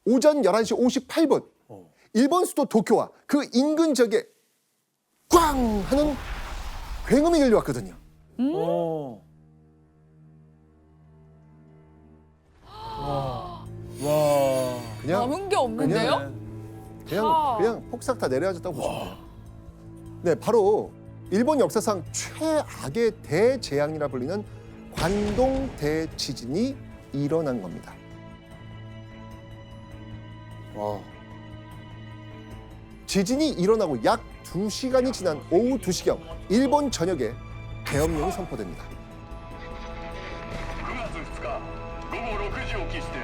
오전 11시 58분 일본 수도 도쿄와 그 인근 지역에 꽝 하는 굉음이 들려왔거든요. 와. 그냥 남은 게 없는데요? 그냥 폭삭 다 내려앉았다고 보시면 돼요. 네, 바로 일본 역사상 최악의 대재앙이라 불리는 관동 대지진이 일어난 겁니다. 와. 지진이 일어나고 약 2시간이 지난 오후 2시경 일본 전역에 계엄령이 선포됩니다. 9月2日午後6時を期して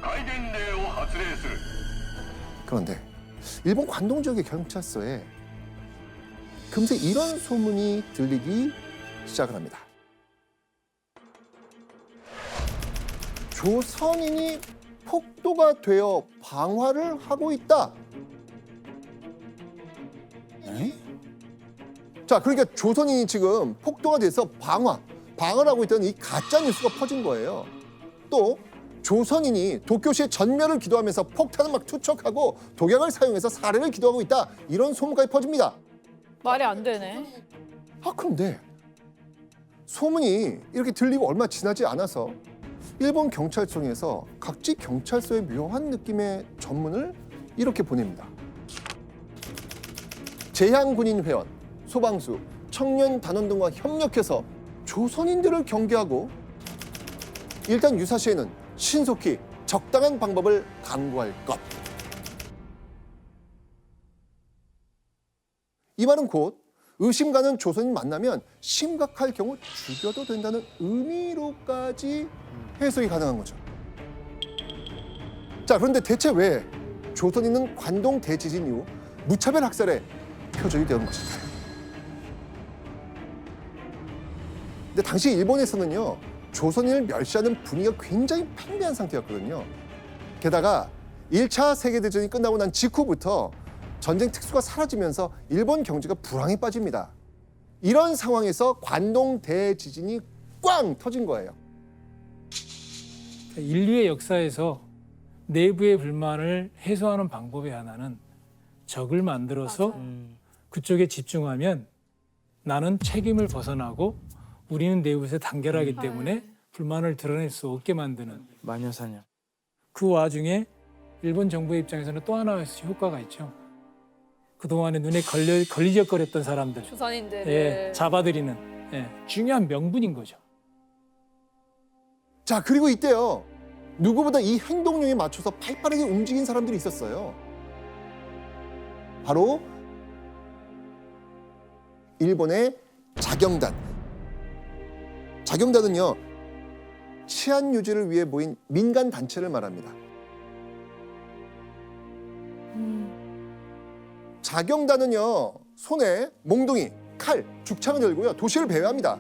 戒厳令を発令する。 그런데 일본 관동 지역의 경찰서에 금세 이런 소문이 들리기 시작을 합니다. 조선인이 폭도가 되어 방화를 하고 있다. 자, 그러니까 조선인이 지금 폭도가 돼서 방화를 하고 있다는 이 가짜 뉴스가 퍼진 거예요. 또 조선인이 도쿄시의 전멸을 기도하면서 폭탄을 막 투척하고 독약을 사용해서 살해를 기도하고 있다. 이런 소문까지 퍼집니다. 말이 안 되네. 근데 소문이 이렇게 들리고 얼마 지나지 않아서 일본 경찰청에서 각지 경찰서의 묘한 느낌의 전문을 이렇게 보냅니다. 제향군인회원, 소방수, 청년단원 등과 협력해서 조선인들을 경계하고 일단 유사시에는 신속히 적당한 방법을 강구할 것. 이 말은 곧 의심 가는 조선인 만나면 심각할 경우 죽여도 된다는 의미로까지 해석이 가능한 거죠. 자, 그런데 대체 왜 조선인은 관동 대지진 이후 무차별 학살에 표적이 되는 것일까요? 근데 당시 일본에서는요, 조선인을 멸시하는 분위기가 굉장히 팽배한 상태였거든요. 게다가 1차 세계대전이 끝나고 난 직후부터 전쟁 특수가 사라지면서 일본 경제가 불황에 빠집니다. 이런 상황에서 관동 대지진이 꽝 터진 거예요. 인류의 역사에서 내부의 불만을 해소하는 방법의 하나는 적을 만들어서 그쪽에 집중하면 나는 책임을 벗어나고 우리는 내부에서 단결하기 때문에 불만을 드러낼 수 없게 만드는 마녀사냥. 그 와중에 일본 정부의 입장에서는 또 하나의 효과가 있죠. 그동안에 눈에 걸리적거렸던 사람들 조선인들을 잡아들이는 중요한 명분인 거죠. 자, 그리고 이때요, 누구보다 이 행동력에 맞춰서 발빠르게 움직인 사람들이 있었어요. 바로 일본의 자경단. 자경단은요, 치안 유지를 위해 모인 민간 단체를 말합니다. 자경단은요, 손에 몽둥이, 칼, 죽창을 들고요, 도시를 배회합니다.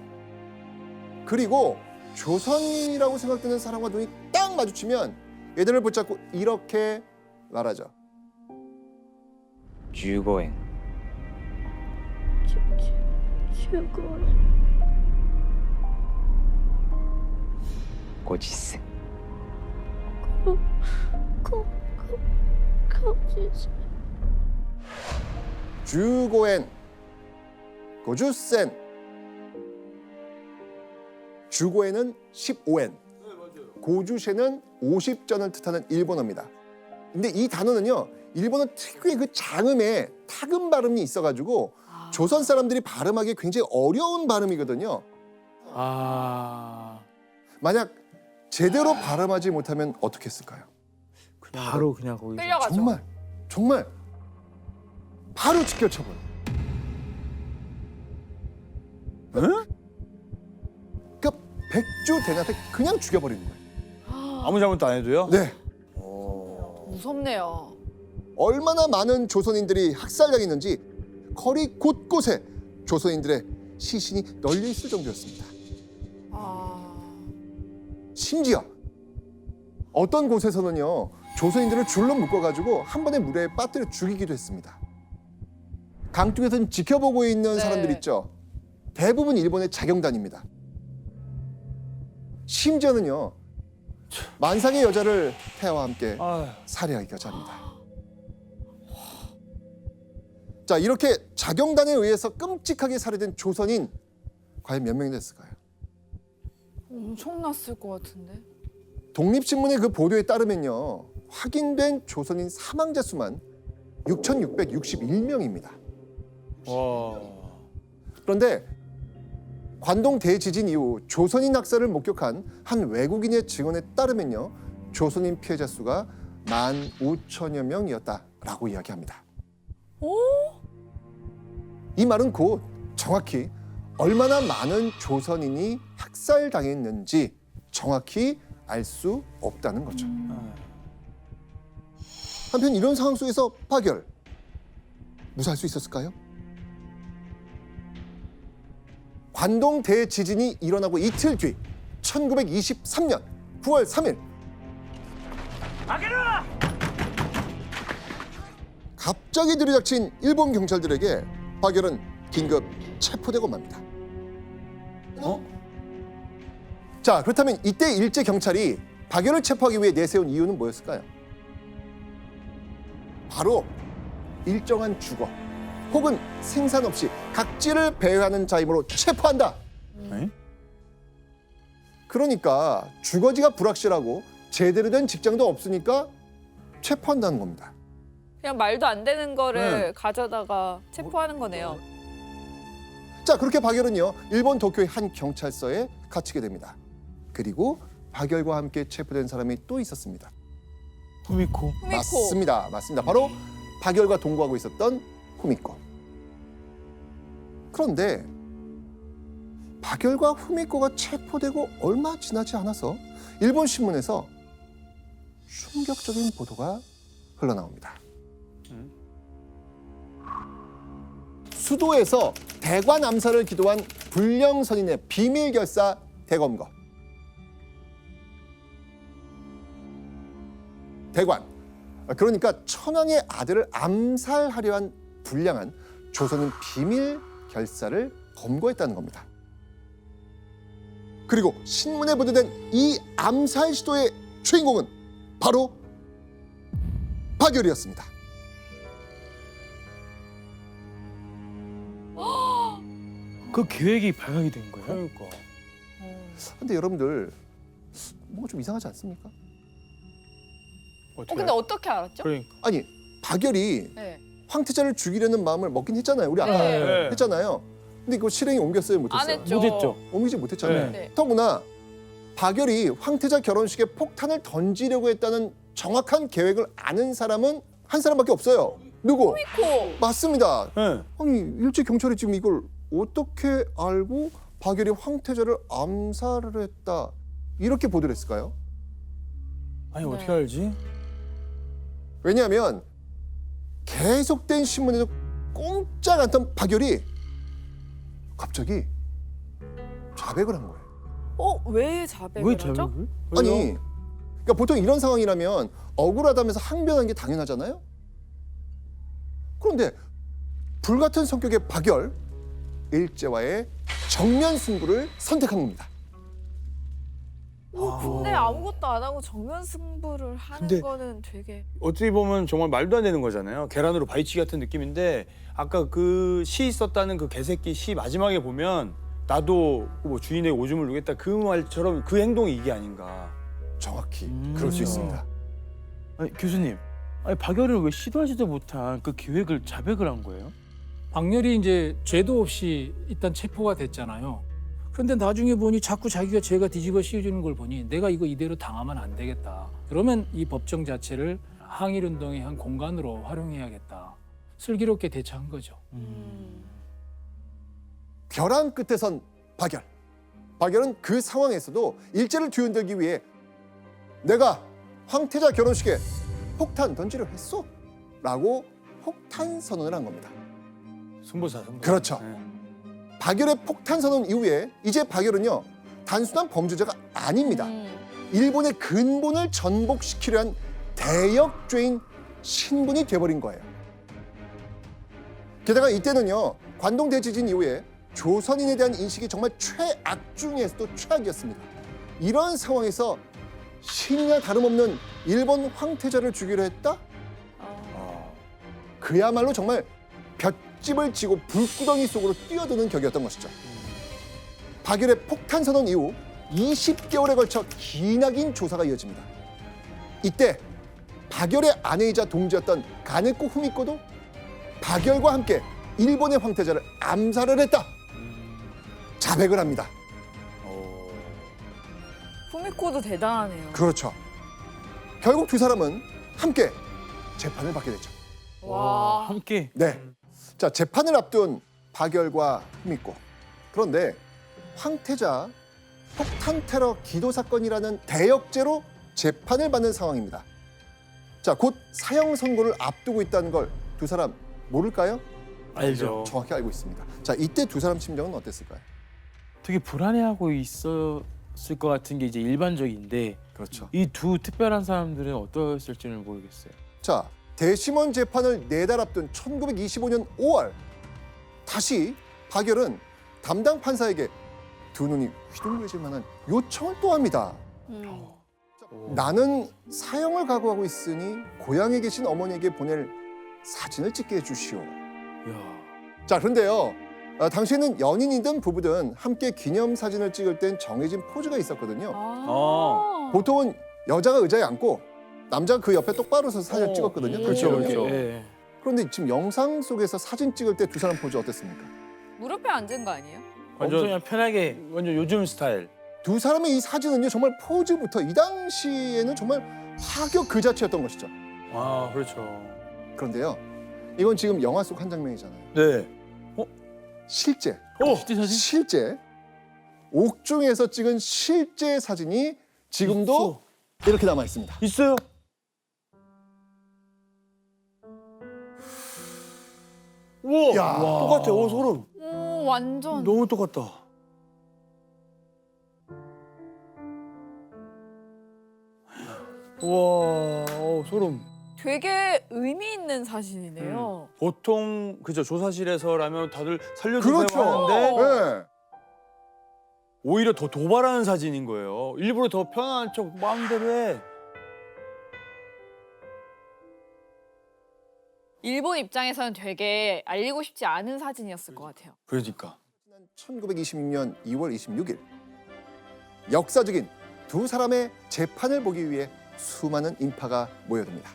그리고 조선인이라고 생각되는 사람과 눈이 딱 마주치면 얘들을 붙잡고 이렇게 말하죠. 15円50銭 15엔, 50센. 15엔은 15엔, 고주세는 50전을 뜻하는 일본어입니다. 근데 이 단어는요, 일본어 특유의 그 장음에 타금 발음이 있어가지고 조선 사람들이 발음하기 굉장히 어려운 발음이거든요. 만약 제대로 발음하지 못하면 어떻게 했을까요? 바로 그냥 거기. 끌려가죠. 정말 바로 직결처분. 그러니까 백주대낮에 그냥 죽여버리는 거예요. 아무 잘못도 안 해도요? 네. 무섭네요. 얼마나 많은 조선인들이 학살당했는지 거리 곳곳에 조선인들의 시신이 널려 있을 정도였습니다. 심지어 어떤 곳에서는요, 조선인들을 줄로 묶어가지고 한 번에 물에 빠뜨려 죽이기도 했습니다. 강둑에서 지켜보고 있는 사람들 있죠. 대부분 일본의 자경단입니다. 심지어는요, 만상의 여자를 태아와 함께 아휴. 살해하기까지 합니다. 자, 이렇게 자경단에 의해서 끔찍하게 살해된 조선인 과연 몇 명이 됐을까요? 엄청났을 것 같은데. 독립신문의 그 보도에 따르면요, 확인된 조선인 사망자 수만 6,661명입니다. 와. 그런데 관동 대지진 이후 조선인 학살을 목격한 한 외국인의 증언에 따르면요, 조선인 피해자 수가 15,000여 명이었다라고 이야기합니다. 이 말은 곧 정확히 얼마나 많은 조선인이 학살당했는지 정확히 알 수 없다는 거죠. 한편 이런 상황 속에서 박열, 무사할 수 있었을까요? 관동 대지진이 일어나고 이틀 뒤 1923년 9월 3일 갑자기 들이닥친 일본 경찰들에게 박열은 긴급 체포되고 맙니다. 자, 그렇다면 이때 일제 경찰이 박열을 체포하기 위해 내세운 이유는 뭐였을까요? 바로 일정한 주거 혹은 생산 없이 각지를 배회하는 자임으로 체포한다. 그러니까 주거지가 불확실하고 제대로 된 직장도 없으니까 체포한다는 겁니다. 그냥 말도 안 되는 거를 네. 가져다가 체포하는 거네요. 자, 그렇게 박열은요, 일본 도쿄의 한 경찰서에 갇히게 됩니다. 그리고 박열과 함께 체포된 사람이 또 있었습니다. 후미코. 후미코. 맞습니다. 바로 박열과 동거하고 있었던 후미코. 그런데 박열과 후미코가 체포되고 얼마 지나지 않아서 일본 신문에서 충격적인 보도가 흘러나옵니다. 수도에서 대관 암살을 기도한 불령선인의 비밀 결사 대검거. 대관, 그러니까 천황의 아들을 암살하려 한 불량한 조선인 비밀 결사를 검거했다는 겁니다. 그리고 신문에 보도된 이 암살 시도의 주인공은 바로 박열이었습니다. 그 계획이 발각이 된 거예요? 그러니까. 근데 여러분들 뭔가 좀 이상하지 않습니까? 근데 어떻게 알았죠? 그러니까. 아니, 박열이 네. 황태자를 죽이려는 마음을 먹긴 했잖아요. 우리 아까 네. 했잖아요. 근데 그거 실행에 옮겼어요, 안 못했어요? 했죠. 못했죠. 옮기지 못했잖아요. 네. 더구나 박열이 황태자 결혼식에 폭탄을 던지려고 했다는 정확한 계획을 아는 사람은 한 사람밖에 없어요. 누구? 후미코. 맞습니다. 네. 아니, 일제 경찰이 지금 이걸 어떻게 알고 박열이 황태자를 암살을 했다, 이렇게 보도를 했을까요? 아니 네. 어떻게 알지? 왜냐하면 계속된 신문에도 꼼짝 않던 박열이 갑자기 자백을 한 거예요. 왜 자백을 왜 하죠? 자백을? 아니, 그러니까 보통 이런 상황이라면 억울하다면서 항변하는 게 당연하잖아요. 그런데 불같은 성격의 박열, 일제와의 정면 승부를 선택한 겁니다. 근데 아무것도 안 하고 정면 승부를 하는 근데- 거는 되게 어떻게 보면 정말 말도 안 되는 거잖아요. 계란으로 바위치기 같은 느낌인데 아까 그 시 썼다는 그 개새끼 시 마지막에 보면 나도 뭐 주인의 오줌을 누겠다 그 말처럼 그 행동이 이게 아닌가. 정확히 그럴 수 있습니다. 아니 교수님, 아니 박열을 왜 시도하지도 못한 그 계획을 자백을 한 거예요? 박열이 이제 죄도 없이 일단 체포가 됐잖아요. 그런데 나중에 보니 자꾸 자기가 죄가 뒤집어 씌워지는 걸 보니 내가 이거 이대로 당하면 안 되겠다. 그러면 이 법정 자체를 항일운동의 한 공간으로 활용해야겠다. 슬기롭게 대처한 거죠. 벼랑 끝에 선 박열. 박열은 그 상황에서도 일제를 뒤흔들기 위해 내가 황태자 결혼식에 폭탄 던지려 했어 라고 폭탄 선언을 한 겁니다. 승부사. 그렇죠. 네. 박열의 폭탄 선언 이후에 이제 박열은요, 단순한 범죄자가 아닙니다. 일본의 근본을 전복시키려 한 대역죄인 신분이 돼버린 거예요. 게다가 이때는요, 관동 대지진 이후에 조선인에 대한 인식이 정말 최악 중에서도 최악이었습니다. 이런 상황에서 신이나 다름없는 일본 황태자를 주기로 했다? 그야말로 정말 볏짚을 지고 불구덩이 속으로 뛰어드는 격이었던 것이죠. 박열의 폭탄 선언 이후 20개월에 걸쳐 기나긴 조사가 이어집니다. 이때 박열의 아내이자 동지였던 가네코 후미코도 박열과 함께 일본의 황태자를 암살을 했다. 자백을 합니다. 후미코도 대단하네요. 그렇죠. 결국 두 사람은 함께 재판을 받게 되죠. 와. 함께. 네. 자, 재판을 앞둔 박열과 후미코. 그런데 황태자 폭탄 테러 기도 사건이라는 대역죄로 재판을 받는 상황입니다. 자, 곧 사형 선고를 앞두고 있다는 걸 두 사람 모를까요? 알죠. 정확히 알고 있습니다. 자, 이때 두 사람 심정은 어땠을까요? 되게 불안해하고 있었을 것 같은 게 이제 일반적인데 그렇죠. 이 두 특별한 사람들은 어떠했을지는 모르겠어요. 자, 대심원 재판을 4달 앞둔 1925년 5월 다시 박열은 담당 판사에게 두 눈이 휘둥그레질 만한 요청을 또 합니다. 나는 사형을 각오하고 있으니 고향에 계신 어머니에게 보낼 사진을 찍게 해주시오. 야. 자, 그런데요. 당시에는 연인이든 부부든 함께 기념 사진을 찍을 땐 정해진 포즈가 있었거든요. 보통은 여자가 의자에 앉고 남자가 그 옆에 똑바로 서서 사진을 찍었거든요. 그렇죠, 당시에는요. 그렇죠. 예. 그런데 지금 영상 속에서 사진 찍을 때 두 사람 포즈 어땠습니까? 무릎에 앉은 거 아니에요? 완전 그냥 편하게. 완전 요즘 스타일. 두 사람의 이 사진은요, 정말 포즈부터 이 당시에는 정말 파격 그 자체였던 것이죠. 아, 그렇죠. 그런데요, 이건 지금 영화 속 한 장면이잖아요. 네. 실제, 실제 사진? 실제 옥중에서 찍은 실제 사진이 지금도 이렇게 남아 있습니다. 있어요. 우와, 야. 똑같아. 오, 소름. 오, 완전. 너무 똑같다. 우와, 소름. 되게 의미 있는 사진이네요. 보통 그죠 조사실에서라면 다들 살려주세요 그렇죠. 하는데 네. 오히려 더 도발하는 사진인 거예요. 일부러 더 편안한 척 마음대로 해. 일본 입장에서는 되게 알리고 싶지 않은 사진이었을 것 같아요. 그러니까. 1926년 2월 26일 역사적인 두 사람의 재판을 보기 위해 수많은 인파가 모여듭니다.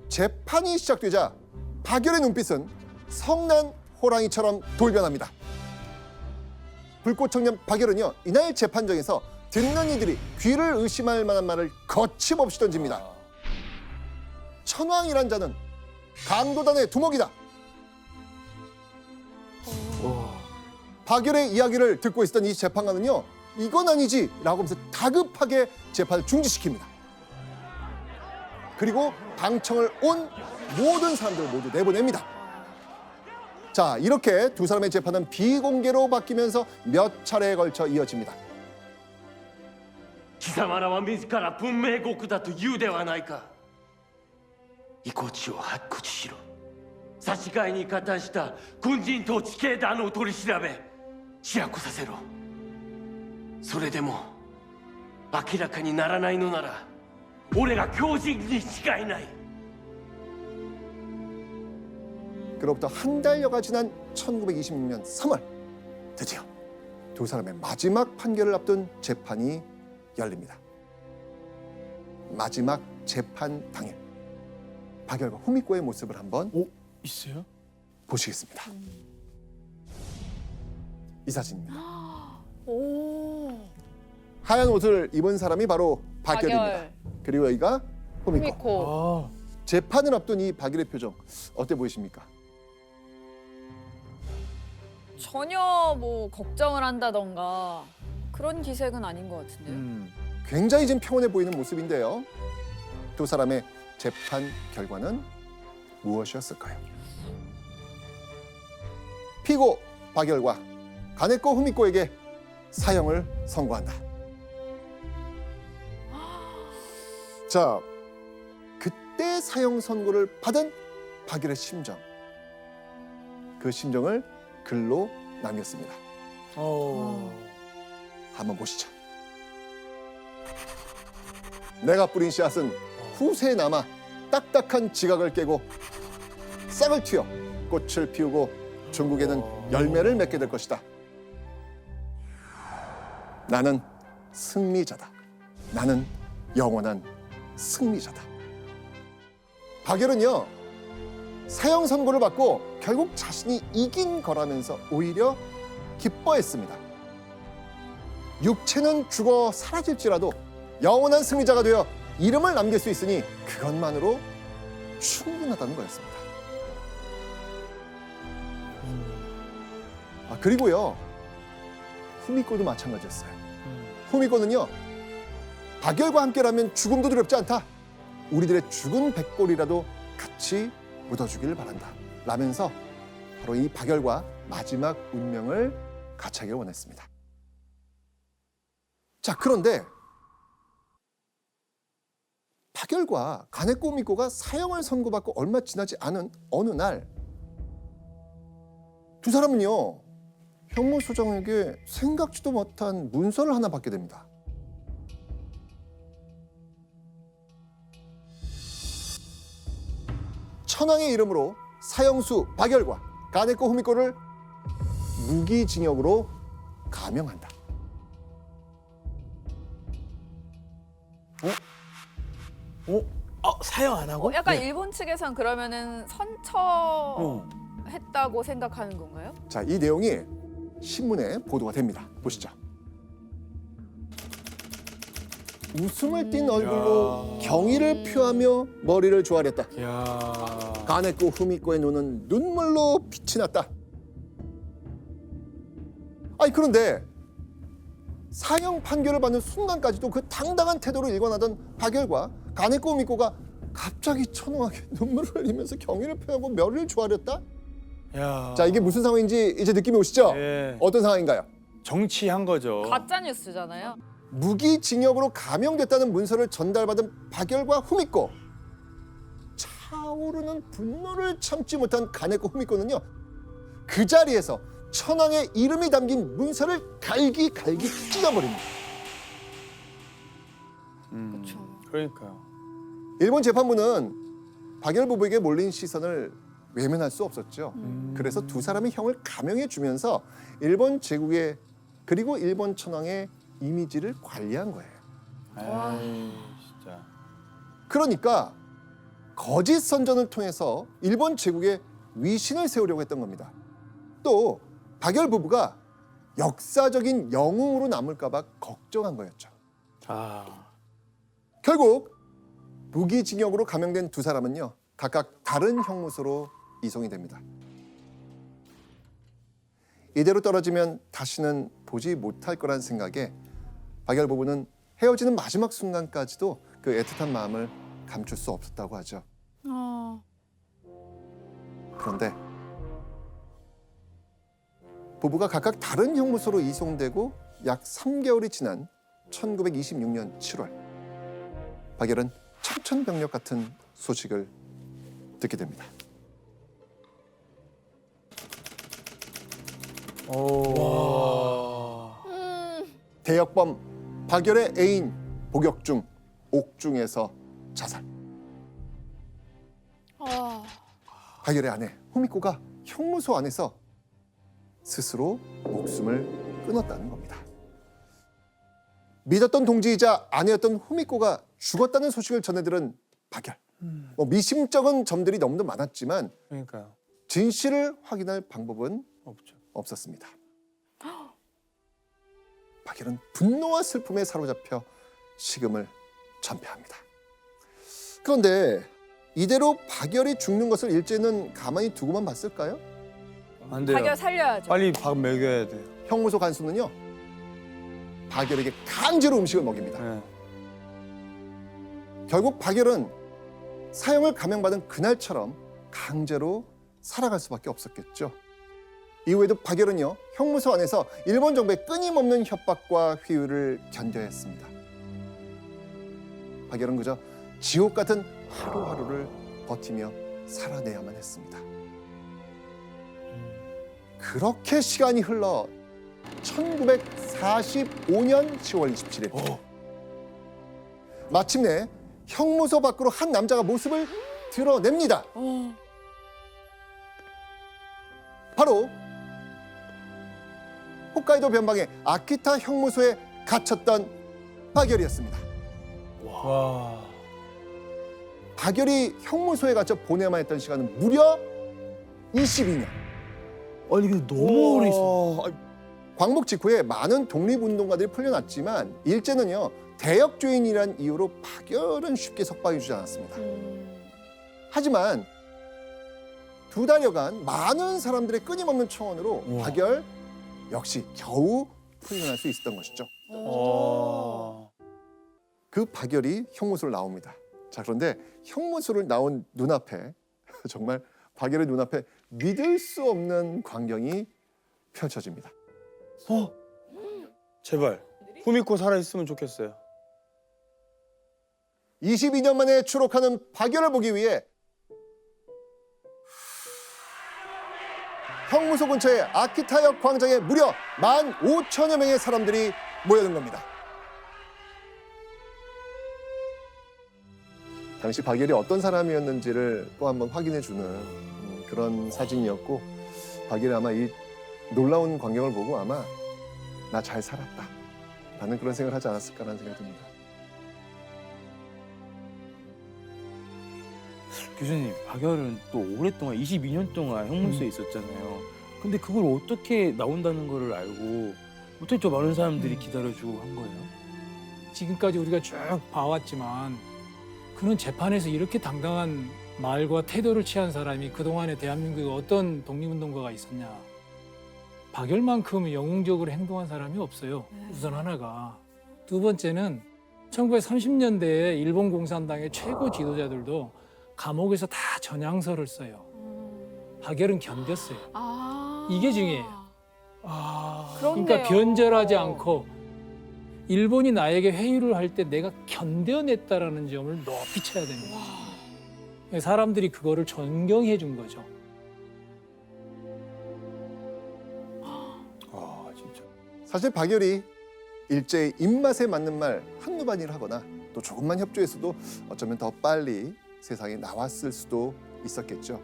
재판이 시작되자 박열의 눈빛은 성난 호랑이처럼 돌변합니다. 불꽃 청년 박열은요, 이날 재판정에서 듣는 이들이 귀를 의심할 만한 말을 거침없이 던집니다. 천황이란 자는 강도단의 두목이다. 박열의 이야기를 듣고 있었던 이 재판관은요, 이건 아니지 라고 하면서 다급하게 재판을 중지시킵니다. 그리고 방청을 온 모든 사람들을 모두 내보냅니다. 자, 이렇게 두 사람의 재판은 비공개로 바뀌면서 몇 차례에 걸쳐 이어집니다. 貴様らは自ら文明国だと言うではないか。遺骨を発掘しろ。差し替えに加担した軍人と地形団を取り調べ白子させろ。それでも明らかにならないのなら俺が狂人に違いない。 그로부터 한 달여가 지난 1926년 3월 드디어 두 사람의 마지막 판결을 앞둔 재판이 열립니다. 마지막 재판 당일 박열과 후미코의 모습을 한번 있어요? 보시겠습니다. 이 사진입니다. 오. 하얀 옷을 입은 사람이 바로 박열입니다. 박열. 그리고 여기가 후미코. 후미코. 아. 재판을 앞둔 이 박열의 표정 어때 보이십니까? 전혀 뭐 걱정을 한다던가 그런 기색은 아닌 것 같은데요. 굉장히 지금 평온해 보이는 모습인데요. 두 사람의 재판 결과는 무엇이었을까요? 피고 박열과 가네코 후미코에게 사형을 선고한다. 자, 그때 사형 선고를 받은 박열의 심정. 그 심정을 글로 남겼습니다. 한번 보시죠. 내가 뿌린 씨앗은 후세에 남아 딱딱한 지각을 깨고 싹을 틔어 꽃을 피우고 중국에는 열매를 맺게 될 것이다. 나는 승리자다. 나는 영원한 승리자다. 박열은요, 사형 선고를 받고 결국 자신이 이긴 거라면서 오히려 기뻐했습니다. 육체는 죽어 사라질지라도 영원한 승리자가 되어 이름을 남길 수 있으니 그것만으로 충분하다는 거였습니다. 그리고요, 후미코도 마찬가지였어요. 후미코는요, 박열과 함께라면 죽음도 두렵지 않다. 우리들의 죽은 백골이라도 같이 묻어주길 바란다. 라면서 바로 이 박열과 마지막 운명을 같이 하길 원했습니다. 자, 그런데 박열과 가네코 후미코가 사형을 선고받고 얼마 지나지 않은 어느 날 두 사람은요, 형무소장에게 생각지도 못한 문서를 하나 받게 됩니다. 천황의 이름으로 사형수 박열과 가네코 후미코를 무기징역으로 감형한다. 사형 안 하고? 약간 일본 측에선 그러면은 선처했다고 생각하는 건가요? 자, 이 내용이 신문에 보도가 됩니다. 보시죠. 웃음을 띤 얼굴로 경의를 표하며 머리를 조아렸다. 야. 가네코 후미코의 눈은 눈물로 빛이 났다. 아니, 그런데 사형 판결을 받는 순간까지도 그 당당한 태도를 일관하던 박열과 가네코 후미코가 갑자기 천황하게 눈물을 흘리면서 경의를 표하고 머리를 조아렸다? 야. 자, 이게 무슨 상황인지 이제 느낌이 오시죠? 예. 어떤 상황인가요? 정치한 거죠. 가짜 뉴스잖아요. 무기징역으로 감형됐다는 문서를 전달받은 박열과 후미코. 차오르는 분노를 참지 못한 가네코 후미코는요, 그 자리에서 천황의 이름이 담긴 문서를 갈기갈기 찢어버립니다. 그렇죠. 그러니까요. 일본 재판부는 박열 부부에게 몰린 시선을 외면할 수 없었죠. 그래서 두 사람의 형을 감형해 주면서 일본 제국의 그리고 일본 천황의 이미지를 관리한 거예요. 에이, 진짜. 그러니까 거짓 선전을 통해서 일본 제국에 위신을 세우려고 했던 겁니다. 또 박열 부부가 역사적인 영웅으로 남을까 봐 걱정한 거였죠. 아. 결국 무기징역으로 감형된 두 사람은요, 각각 다른 형무소로 이송이 됩니다. 이대로 떨어지면 다시는 보지 못할 거란 생각에 박열 부부는 헤어지는 마지막 순간까지도 그 애틋한 마음을 감출 수 없었다고 하죠. 그런데 부부가 각각 다른 형무소로 이송되고 약 3개월이 지난 1926년 7월, 박열은 청천벽력 같은 소식을 듣게 됩니다. 대역범 박열의 애인 복역중 옥중에서 자살. 박열의 아내 후미코가 형무소 안에서 스스로 목숨을 끊었다는 겁니다. 믿었던 동지이자 아내였던 후미코가 죽었다는 소식을 전해들은 박열. 미심쩍은 점들이 너무도 많았지만 그러니까요. 진실을 확인할 방법은 없죠. 없었습니다. 박열은 분노와 슬픔에 사로잡혀 식음을 전폐합니다. 그런데 이대로 박열이 죽는 것을 일제는 가만히 두고만 봤을까요? 안 돼요. 박열 살려야죠. 빨리 밥 먹여야 돼요. 형무소 간수는요, 박열에게 강제로 음식을 먹입니다. 네. 결국 박열은 사형을 감형받은 그날처럼 강제로 살아갈 수밖에 없었겠죠. 이후에도 박열은요, 형무소 안에서 일본 정부의 끊임없는 협박과 회유를 견뎌야 했습니다. 박열은 그저 지옥 같은 하루하루를 버티며 살아내야만 했습니다. 그렇게 시간이 흘러 1945년 10월 27일 마침내 형무소 밖으로 한 남자가 모습을 드러냅니다. 바로 홋카이도 변방의 아키타 형무소에 갇혔던 박열이었습니다. 와. 박열이 형무소에 갇혀 보내야만 했던 시간은 무려 22년. 아니 근데 너무 오래 있어. 광복 직후에 많은 독립운동가들이 풀려났지만 일제는요 대역죄인이란 이유로 박열은 쉽게 석방해주지 않았습니다. 하지만 2달여간 많은 사람들의 끊임없는 청원으로 박열 역시 겨우 풀려날 수 있었던 것이죠. 그 박열이 형무소를 나옵니다. 자, 그런데 형무소를 나온 눈앞에 정말 박열의 눈앞에 믿을 수 없는 광경이 펼쳐집니다. 제발 후미코 살아있으면 좋겠어요. 22년 만에 추록하는 박열을 보기 위해 형무소 근처의 아키타역 광장에 무려 15,000여 명의 사람들이 모여든 겁니다. 당시 박열이 어떤 사람이었는지를 또 한번 확인해주는 그런 사진이었고, 박열이 아마 이 놀라운 광경을 보고 아마 나 잘 살았다 라는 그런 생각을 하지 않았을까라는 생각이 듭니다. 교수님, 박열은 또 오랫동안 22년 동안 형무소에 있었잖아요. 근데 그걸 어떻게 나온다는 거를 알고 어떻게 저 많은 사람들이 기다려주고 한 거예요? 지금까지 우리가 쭉 봐왔지만 그는 재판에서 이렇게 당당한 말과 태도를 취한 사람이 그동안에 대한민국에 어떤 독립운동가가 있었냐. 박열만큼 영웅적으로 행동한 사람이 없어요. 우선 하나가. 두 번째는 1930년대에 일본 공산당의 최고 지도자들도 감옥에서 다 전향서를 써요. 박열은 견뎠어요. 이게 중요해요. 그렇네요. 그러니까 변절하지 않고 일본이 나에게 회유를 할 때 내가 견뎌냈다라는 점을 높이 쳐야 됩니다. 사람들이 그거를 존경해 준 거죠. 진짜. 사실 박열이 일제의 입맛에 맞는 말 한두 마디를 하거나 또 조금만 협조했어도 어쩌면 더 빨리 세상에 나왔을 수도 있었겠죠.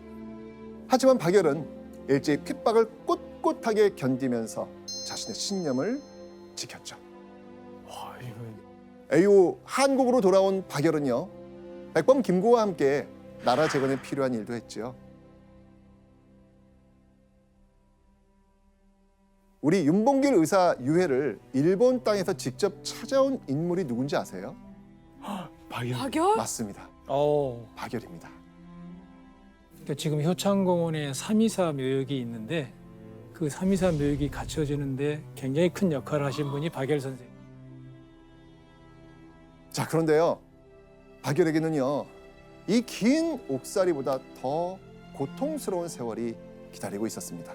하지만 박열은 일제의 핍박을 꿋꿋하게 견디면서 자신의 신념을 지켰죠. 에이오 한국으로 돌아온 박열은요, 백범 김구와 함께 나라 재건에 필요한 일도 했죠. 우리 윤봉길 의사 유해를 일본 땅에서 직접 찾아온 인물이 누군지 아세요? 박열? 박열? 맞습니다. 박열입니다. 그러니까 지금 효창공원에 324 묘역이 있는데 그 324 묘역이 갖춰지는데 굉장히 큰 역할을 하신 분이 박열 선생님. 자, 그런데요, 박열에게는요 이 긴 옥살이보다 더 고통스러운 세월이 기다리고 있었습니다.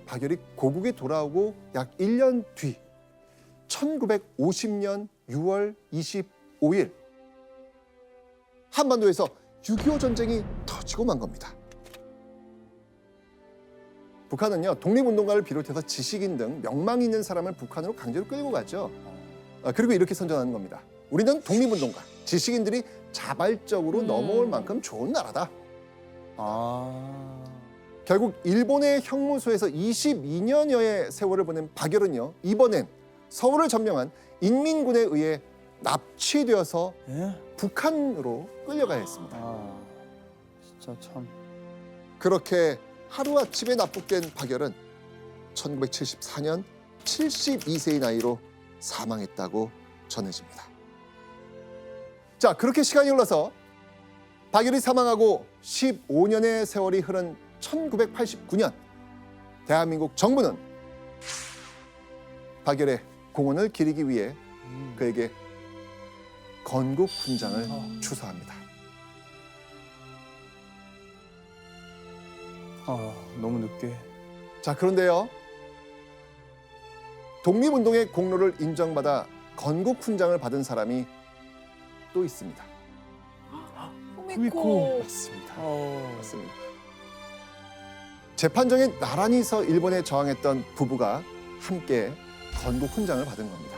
박열이 고국에 돌아오고 약 1년 뒤 1950년 6월 25일 한반도에서 6.25 전쟁이 터지고 만 겁니다. 북한은요 독립운동가를 비롯해서 지식인 등 명망 있는 사람을 북한으로 강제로 끌고 가죠. 그리고 이렇게 선전하는 겁니다. 우리는 독립운동가, 지식인들이 자발적으로 넘어올 만큼 좋은 나라다. 결국 일본의 형무소에서 22년여의 세월을 보낸 박열은요, 이번엔 서울을 점령한 인민군에 의해 납치되어서 북한으로 끌려가야 했습니다. 진짜 참. 그렇게 하루아침에 납북된 박열은 1974년 72세의 나이로 사망했다고 전해집니다. 자, 그렇게 시간이 흘러서 박열이 사망하고 15년의 세월이 흐른 1989년 대한민국 정부는 박열의 공헌을 기리기 위해 그에게 건국 훈장을 추서합니다. 너무 늦게. 자, 그런데요, 독립운동의 공로를 인정받아 건국 훈장을 받은 사람이 또 있습니다. 후미코. 맞습니다. 맞습니다. 재판정에 나란히 서 일본에 저항했던 부부가 함께 건국 훈장을 받은 겁니다.